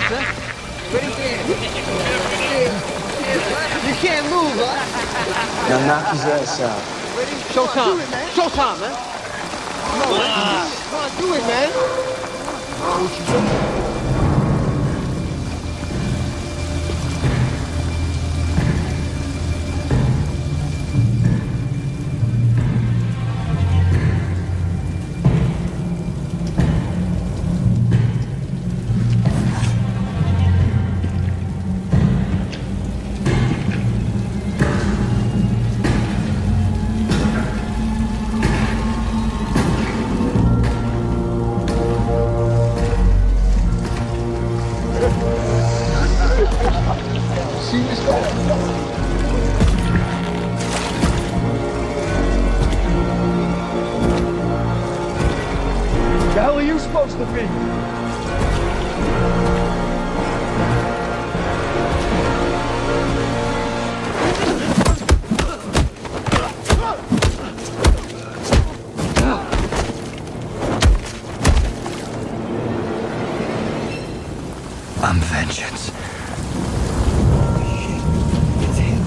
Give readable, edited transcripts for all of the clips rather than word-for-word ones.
sir. Ready? You can't move, huh? Now knock his ass out. Ready? Showtime. Showtime, man. Come on, man. Come on, do it, man. See this guy? The hell are you supposed to be? I'm vengeance. It's him.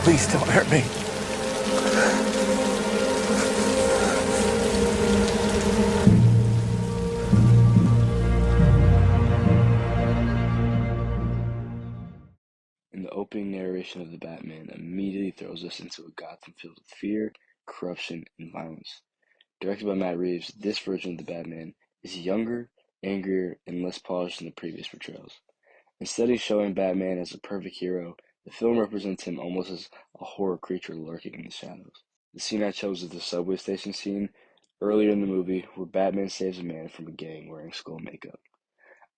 Please don't hurt me. And the opening narration of The Batman immediately throws us into a Gotham filled with fear, corruption, and violence. Directed by Matt Reeves, this version of the Batman is younger, angrier, and less polished than the previous portrayals. Instead of showing Batman as a perfect hero, the film represents him almost as a horror creature lurking in the shadows. The scene I chose is the subway station scene earlier in the movie where Batman saves a man from a gang wearing skull makeup.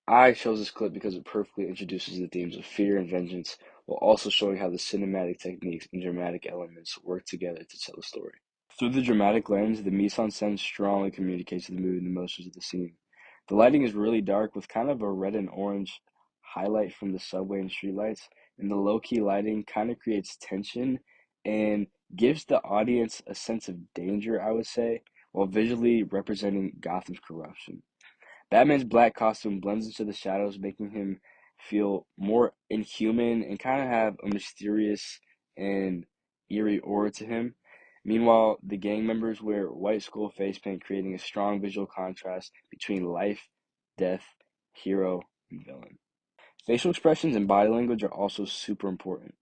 I chose this clip because it perfectly introduces the themes of fear and vengeance while also showing how the cinematic techniques and dramatic elements work together to tell the story. Through the dramatic lens, the mise-en-scène strongly communicates the mood and emotions of the scene. The lighting is really dark with kind of a red and orange highlight from the subway and streetlights, and the low-key lighting kind of creates tension and gives the audience a sense of danger, I would say, while visually representing Gotham's corruption. Batman's black costume blends into the shadows, making him feel more inhuman and kind of have a mysterious and eerie aura to him. Meanwhile, the gang members wear white skull face paint, creating a strong visual contrast between life, death, hero, and villain. Facial expressions and body language are also super important.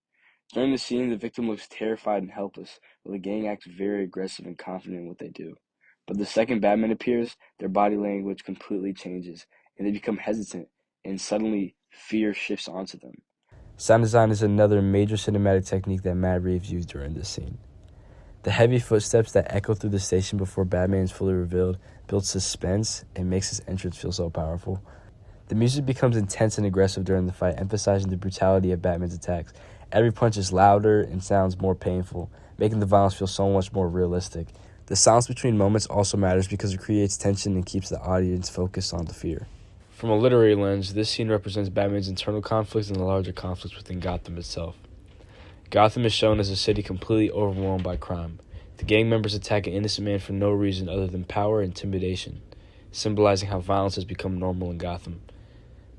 During the scene, the victim looks terrified and helpless, while the gang acts very aggressive and confident in what they do. But the second Batman appears, their body language completely changes, and they become hesitant, and suddenly fear shifts onto them. Sound design is another major cinematic technique that Matt Reeves used during this scene. The heavy footsteps that echo through the station before Batman is fully revealed build suspense and makes his entrance feel so powerful. The music becomes intense and aggressive during the fight, emphasizing the brutality of Batman's attacks. Every punch is louder and sounds more painful, making the violence feel so much more realistic. The silence between moments also matters because it creates tension and keeps the audience focused on the fear. From a literary lens, this scene represents Batman's internal conflicts and the larger conflicts within Gotham itself. Gotham is shown as a city completely overwhelmed by crime. The gang members attack an innocent man for no reason other than power and intimidation, symbolizing how violence has become normal in Gotham.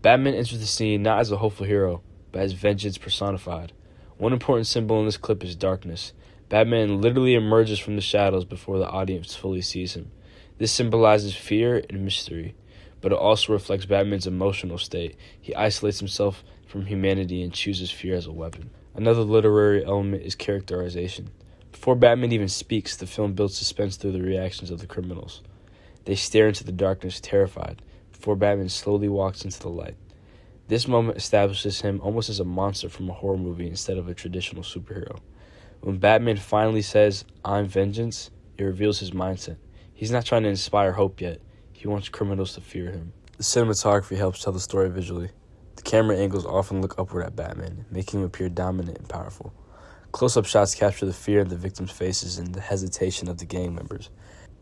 Batman enters the scene not as a hopeful hero, but as vengeance personified. One important symbol in this clip is darkness. Batman literally emerges from the shadows before the audience fully sees him. This symbolizes fear and mystery, but it also reflects Batman's emotional state. He isolates himself from humanity and chooses fear as a weapon. Another literary element is characterization. Before Batman even speaks, the film builds suspense through the reactions of the criminals. They stare into the darkness, terrified, before Batman slowly walks into the light. This moment establishes him almost as a monster from a horror movie instead of a traditional superhero. When Batman finally says, "I'm vengeance," it reveals his mindset. He's not trying to inspire hope yet. He wants criminals to fear him. The cinematography helps tell the story visually. The camera angles often look upward at Batman, making him appear dominant and powerful. Close-up shots capture the fear in the victims' faces and the hesitation of the gang members.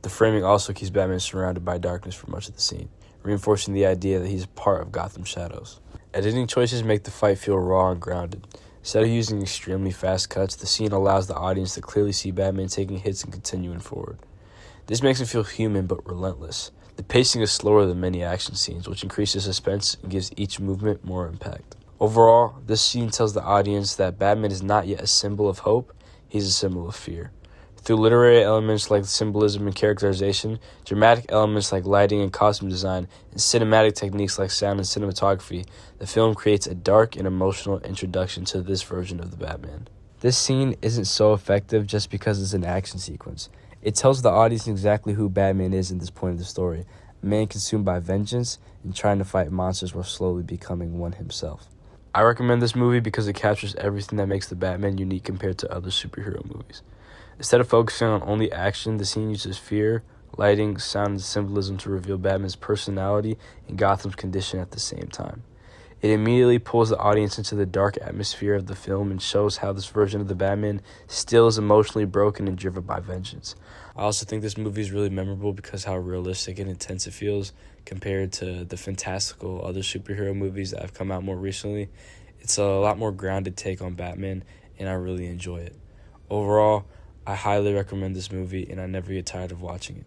The framing also keeps Batman surrounded by darkness for much of the scene, reinforcing the idea that he's part of Gotham's shadows. Editing choices make the fight feel raw and grounded. Instead of using extremely fast cuts, the scene allows the audience to clearly see Batman taking hits and continuing forward. This makes him feel human but relentless. The pacing is slower than many action scenes, which increases suspense and gives each movement more impact. Overall, this scene tells the audience that Batman is not yet a symbol of hope, he's a symbol of fear. Through literary elements like symbolism and characterization, dramatic elements like lighting and costume design, and cinematic techniques like sound and cinematography, the film creates a dark and emotional introduction to this version of the Batman. This scene isn't so effective just because it's an action sequence. It tells the audience exactly who Batman is at this point of the story, a man consumed by vengeance and trying to fight monsters while slowly becoming one himself. I recommend this movie because it captures everything that makes the Batman unique compared to other superhero movies. Instead of focusing on only action, the scene uses fear, lighting, sound, and symbolism to reveal Batman's personality and Gotham's condition at the same time. It immediately pulls the audience into the dark atmosphere of the film and shows how this version of the Batman still is emotionally broken and driven by vengeance. I also think this movie is really memorable because how realistic and intense it feels compared to the fantastical other superhero movies that have come out more recently. It's a lot more grounded take on Batman, and I really enjoy it. Overall, I highly recommend this movie, and I never get tired of watching it.